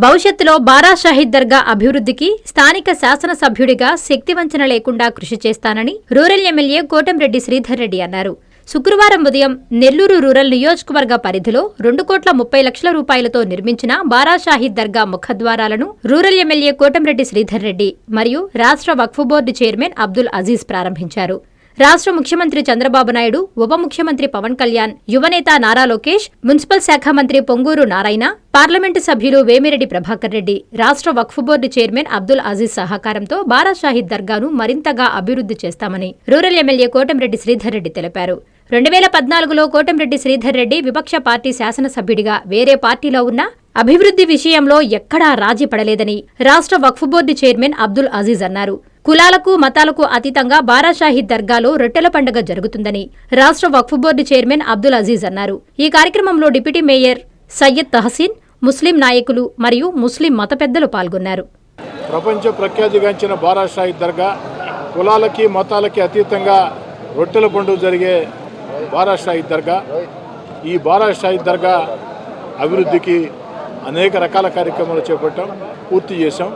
భవిష్యత్తులో బారా షాహీద్ దర్గా అభివృద్ధికి స్థానిక శాసనసభ్యుడిగా శక్తివంచన లేకుండా కృషి చేస్తానని రూరల్ ఎమ్మెల్యే కోటంరెడ్డి శ్రీధర్ రెడ్డి అన్నారు. శుక్రవారం ఉదయం నెల్లూరు రూరల్ నియోజకవర్గ పరిధిలో 2,30,00,000 రూపాయలతో నిర్మించిన బారా షాహీద్ దర్గా ముఖద్వారాలను రూరల్ ఎమ్మెల్యే కోటంరెడ్డి శ్రీధర్ రెడ్డి మరియు రాష్ట్ర వక్ఫ్ బోర్డు చైర్మన్ అబ్దుల్ అజీజ్ ప్రారంభించారు. రాష్ట్ర ముఖ్యమంత్రి చంద్రబాబు నాయుడు, ఉప ముఖ్యమంత్రి పవన్ కళ్యాణ్, యువనేత నారా లోకేష్, మున్సిపల్ శాఖ మంత్రి పొంగూరు నారాయణ, పార్లమెంటు సభ్యులు వేమిరెడ్డి ప్రభాకర్ రెడ్డి, రాష్ట్ర వక్ఫ్ బోర్డు చైర్మన్ అబ్దుల్ అజీజ్ సహకారంతో బారా షాహీద్ దర్గాను మరింతగా అభివృద్ధి చేస్తామని రూరల్ ఎమ్మెల్యే కోటంరెడ్డి శ్రీధర్ రెడ్డి తెలిపారు. 2014లో కోటంరెడ్డి శ్రీధర్ రెడ్డి విపక్ష పార్టీ శాసనసభ్యుడిగా వేరే పార్టీలో ఉన్న అభివృద్ధి విషయంలో ఎక్కడా రాజీ పడలేదని రాష్ట్ర వక్ఫ్ బోర్డు చైర్మన్ అబ్దుల్ అజీజ్ అన్నారు. కులాలకు మతాలకు అతీతంగా బారా షాహీద్ దర్గాలో రొట్టెల పండుగ జరుగుతుందని రాష్ట్ర వక్ఫ్ బోర్డు చైర్మన్ అబ్దుల్ అజీజ్ అన్నారు. ఈ కార్యక్రమంలో డిప్యూటీ మేయర్ సయ్యద్ తహసీన్, ముస్లిం నాయకులు మరియు ముస్లిం మత పెద్దలు పాల్గొన్నారు. ప్రపంచ ప్రఖ్యాతిగాంచిన బారా షాహీద్ దర్గా కులాలకి మతాలకి అతీతంగా రొట్టెల పండుగ జరిగే బారా షాహీద్ దర్గా, ఈ బారా షాహీద్ దర్గా అభివృద్ధికి అనేక రకాల కార్యక్రమాలు చేపట్టాం, పూర్తి చేశాం.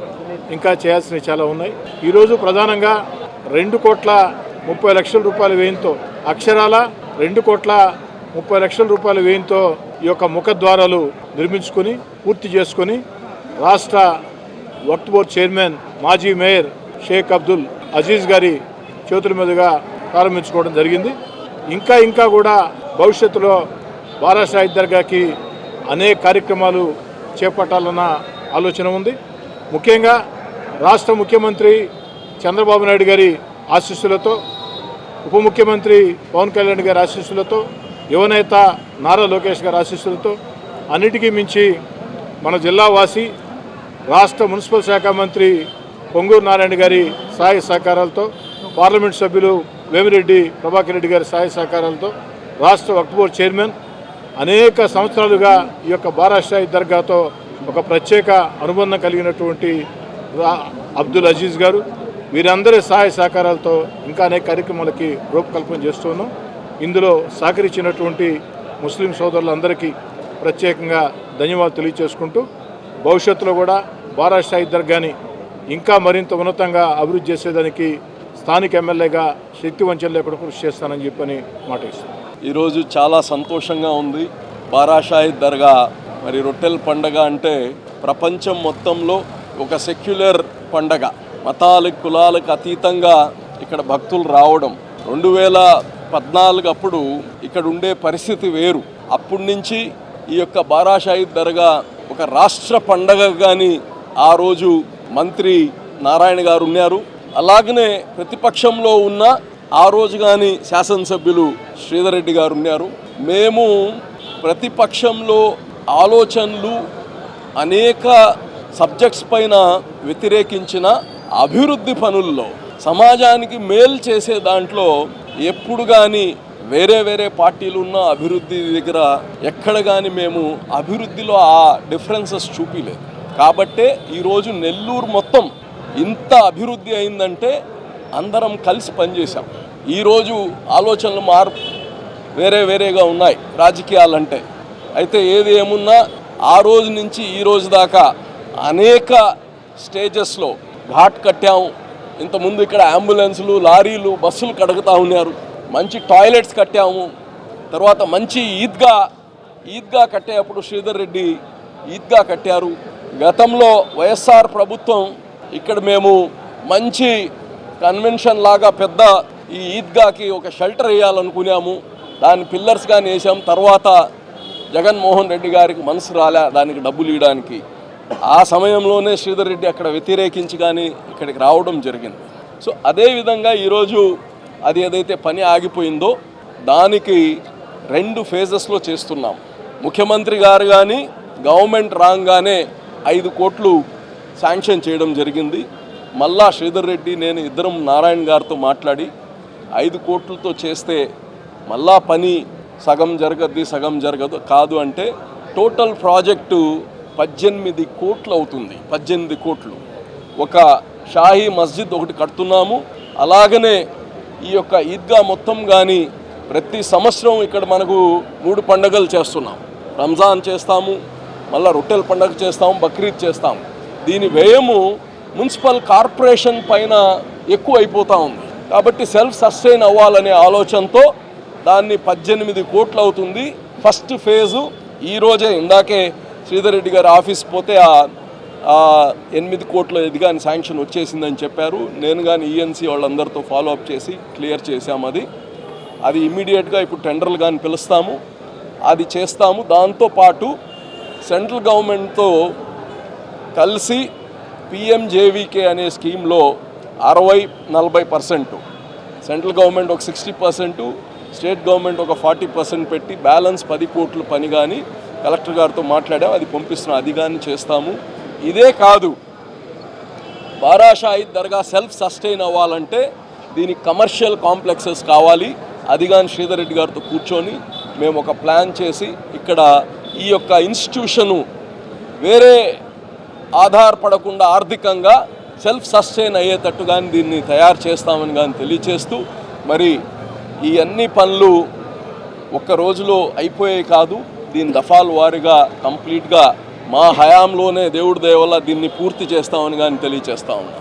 ఇంకా చేయాల్సినవి చాలా ఉన్నాయి. ఈరోజు ప్రధానంగా 2,30,00,000 రూపాయల వ్యయంతో, అక్షరాల 2,30,00,000 రూపాయల వ్యయంతో ఈ యొక్క ముఖద్వారాలు నిర్మించుకొని పూర్తి చేసుకొని రాష్ట్ర వక్ఫ్ బోర్డు చైర్మన్ మాజీ మేయర్ షేక్ అబ్దుల్ అజీజ్ గారి చేతుల మీదుగా ప్రారంభించుకోవడం జరిగింది. ఇంకా కూడా భవిష్యత్తులో బారా షాహీద్ దర్గాకి అనేక కార్యక్రమాలు చేపట్టాలన్న ఆలోచన ఉంది. ముఖ్యంగా రాష్ట్ర ముఖ్యమంత్రి చంద్రబాబు నాయుడు గారి ఆశీస్సులతో, ఉప ముఖ్యమంత్రి పవన్ కళ్యాణ్ గారి ఆశీస్సులతో, యువనేత నారా లోకేష్ గారి ఆశీస్సులతో, అన్నిటికీ మించి మన జిల్లావాసి రాష్ట్ర మున్సిపల్ శాఖ మంత్రి పొంగూరు నారాయణ గారి సహాయ సహకారాలతో, పార్లమెంట్ సభ్యులు వేమిరెడ్డి ప్రభాకర్ రెడ్డి గారి సహాయ సహకారాలతో, రాష్ట్ర వక్ఫ్ బోర్డు చైర్మన్ అనేక సంవత్సరాలుగా ఈ యొక్క బారా షాహీద్ దర్గాతో ఒక ప్రత్యేక అనుబంధం కలిగినటువంటి అబ్దుల్ అజీజ్ గారు, వీరందరి సహాయ సహకారాలతో ఇంకా అనేక కార్యక్రమాలకి రూపకల్పన చేస్తున్నాం. ఇందులో సహకరించినటువంటి ముస్లిం సోదరులందరికీ ప్రత్యేకంగా ధన్యవాదాలు తెలియజేసుకుంటూ, భవిష్యత్తులో కూడా బారా షాహీద్ దర్గాని ఇంకా మరింత ఉన్నతంగా అభివృద్ధి చేసేదానికి స్థానిక ఎమ్మెల్యేగా శక్తి వంచన లేకుండా కృషి చేస్తానని చెప్పని మాట ఇస్తాను. ఈరోజు చాలా సంతోషంగా ఉంది. బారా షాహీద్ దర్గా మరి రొట్టెల పండగ అంటే ప్రపంచం మొత్తంలో ఒక సెక్యులర్ పండగ, మతాలకు కులాలకు అతీతంగా ఇక్కడ భక్తులు రావడం. 2014 అప్పుడు ఇక్కడ ఉండే పరిస్థితి వేరు. అప్పటి నుంచి ఈ యొక్క బారా షాహీద్ దర్గా ఒక రాష్ట్ర పండగ కానీ ఆ రోజు మంత్రి నారాయణ గారు ఉన్నారు. అలాగనే ప్రతిపక్షంలో ఉన్న ఆ రోజు కానీ శాసనసభ్యులు శ్రీధర్ రెడ్డి గారు ఉన్నారు. మేము ప్రతిపక్షంలో ఆలోచనలు అనేక సబ్జెక్ట్స్ పైన వ్యతిరేకించిన అభివృద్ధి పనుల్లో, సమాజానికి మేలు చేసే దాంట్లో ఎప్పుడు కానీ వేరే పార్టీలు ఉన్న అభివృద్ధి దగ్గర ఎక్కడ కానీ మేము అభివృద్ధిలో ఆ డిఫరెన్సెస్ చూపించలేదు. కాబట్టే ఈరోజు నెల్లూరు మొత్తం ఇంత అభివృద్ధి అయిందంటే అందరం కలిసి పనిచేశాం. ఈరోజు ఆలోచనలు వేరేగా ఉన్నాయి రాజకీయాలంటే. అయితే ఏది ఏమున్నా ఆ రోజు నుంచి ఈ రోజు దాకా అనేక స్టేజెస్లో ఘాట్ కట్టాము. ఇంతకుముందు ఇక్కడ అంబులెన్సులు, లారీలు, బస్సులు కడుగుతూ ఉన్నారు. మంచి టాయిలెట్స్ కట్టాము. తర్వాత మంచి ఈద్గా కట్టేటప్పుడు శ్రీధర్ రెడ్డి ఈద్గా కట్టారు. గతంలో వైఎస్ఆర్ ప్రభుత్వం ఇక్కడ మేము మంచి కన్వెన్షన్ లాగా పెద్ద ఈ ఈద్గాకి ఒక షెల్టర్ వేయాలనుకున్నాము. దాని పిల్లర్స్ కానీ వేసాం. తర్వాత జగన్మోహన్ రెడ్డి గారికి మనసు రాలే దానికి డబ్బులు ఇవ్వడానికి. ఆ సమయంలోనే శ్రీధర్ రెడ్డి అక్కడ వ్యతిరేకించి కానీ ఇక్కడికి రావడం జరిగింది. సో అదేవిధంగా ఈరోజు అది ఏదైతే పని ఆగిపోయిందో దానికి 2 ఫేజెస్లో చేస్తున్నాం. ముఖ్యమంత్రి గారు కానీ గవర్నమెంట్ రాగానే 5 కోట్లు శాంక్షన్ చేయడం జరిగింది. మళ్ళా శ్రీధర్ రెడ్డి నేను ఇద్దరం నారాయణ గారితో మాట్లాడి 5 కోట్లతో చేస్తే మళ్ళా పని సగం జరగదు కాదు అంటే టోటల్ ప్రాజెక్టు 18 కోట్లు అవుతుంది. 18 కోట్లు. ఒక షాహీ మస్జిద్ ఒకటి కడుతున్నాము. అలాగనే ఈ యొక్క ఈద్గా మొత్తం కానీ ప్రతి సంవత్సరం ఇక్కడ మనకు 3 పండుగలు చేస్తున్నాం. రంజాన్ చేస్తాము, మళ్ళీ రొట్టెల పండగ చేస్తాం, బక్రీద్ చేస్తాం. దీని వ్యయము మున్సిపల్ కార్పొరేషన్ పైన ఎక్కువ అయిపోతూ ఉంది. కాబట్టి సెల్ఫ్ సస్టైన్ అవ్వాలనే ఆలోచనతో దాన్ని 18 కోట్లు అవుతుంది. ఫస్ట్ ఫేజు ఈరోజే ఇందాకే శ్రీధర్ రెడ్డి గారి ఆఫీస్ పోతే 8 కోట్ల ఇది కానీ శాంక్షన్ వచ్చేసిందని చెప్పారు. నేను కానీ ఈఎన్సీ వాళ్ళందరితో ఫాలో అప్ చేసి క్లియర్ చేశాము. అది ఇమ్మీడియట్గా ఇప్పుడు టెండర్లు కానీ పిలుస్తాము, అది చేస్తాము. దాంతోపాటు సెంట్రల్ గవర్నమెంట్తో కలిసి పిఎంజేవీకే అనే స్కీమ్లో 60-40% సెంట్రల్ గవర్నమెంట్ ఒక 60%, స్టేట్ గవర్నమెంట్ ఒక 40% పెట్టి బ్యాలెన్స్ 10 కోట్ల పని కానీ కలెక్టర్ గారితో మాట్లాడాము, అది పంపిస్తున్నాం. అది కానీ చేస్తాము. ఇదే కాదు, బారా షాహిద్ దర్గా సెల్ఫ్ సస్టైన్ అవ్వాలంటే దీనికి కమర్షియల్ కాంప్లెక్సెస్ కావాలి. అది కానీ శ్రీధర్ రెడ్డి గారితో కూర్చొని మేము ఒక ప్లాన్ చేసి ఇక్కడ ఈ యొక్క ఇన్స్టిట్యూషను వేరే ఆధారపడకుండా ఆర్థికంగా సెల్ఫ్ సస్టైన్ అయ్యేటట్టు కానీ దీన్ని తయారు చేస్తామని కానీ తెలియచేస్తూ, మరి ఈ అన్ని పనులు ఒక్క రోజులో అయిపోయే కాదు, దీని దఫాల వారీగా కంప్లీట్గా మా హయాంలోనే దేవుడి దయ వల్ల దీన్ని పూర్తి చేస్తామని కానీ తెలియచేస్తా ఉన్నాం.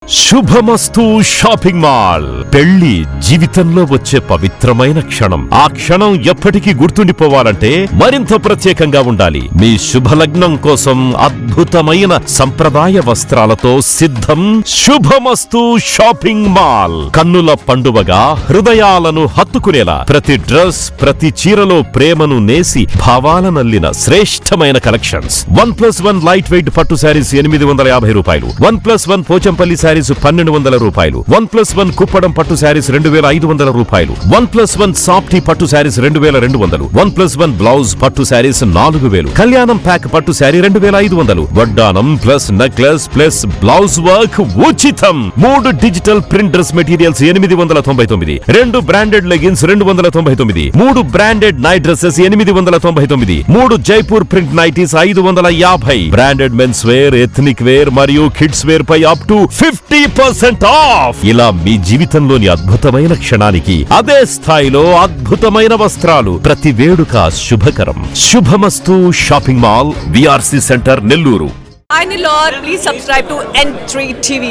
శుభమస్తు షాపింగ్ మాల్. పెళ్లి జీవితంలో వచ్చే పవిత్రమైన క్షణం. ఆ క్షణం ఎప్పటికీ గుర్తుండిపోవాలంటే మరింత ప్రత్యేకంగా ఉండాలి. మీ శుభలగ్నం కోసం అద్భుతమైన సంప్రదాయ వస్త్రాలతో సిద్ధం శుభమస్తు షాపింగ్ మాల్. కన్నుల పండువగా హృదయాలను హత్తుకునేలా ప్రతి డ్రెస్, ప్రతి చీరలో ప్రేమను నేసి భావాలనల్లిన శ్రేష్టమైన కలెక్షన్స్. 1+1 లైట్ వెయిట్ పట్టు శారీస్ 850 రూపాయలు, 1+1 పోచంపల్లి శారీస్ 1200 రూపాయలు, 1+1 కుప్పడం పట్టు శారీస్ 2500 రూపాయలు, 1+1 సాఫ్టీ పట్టు శారీస్ 2200, 1+1 బ్లౌజ్ పట్టు శారీస్ 4000, కళ్యాణం ప్యాక్ పట్టు శారీ 2500, వడ్డానం plus necklace plus blouse work ఉచితం. 3 digital print dress materials 899, 2 branded leggings 299, 3 branded night dresses 899, 3 Jaipur print nighties 550, branded mens wear, ethnic wear మరియు కిడ్స్ వేర్ పై అప్ టు 50% ఆఫ్. ఇలా మీ జీవితంలోని అద్భుతమైన క్షణానికి అదే స్థాయిలో అద్భుతమైన వస్త్రాలు. ప్రతి వేడుక శుభకరం. శుభమస్తు shopping mall, VRC centre, Nellore. Hi Nilor, please subscribe to N3 TV.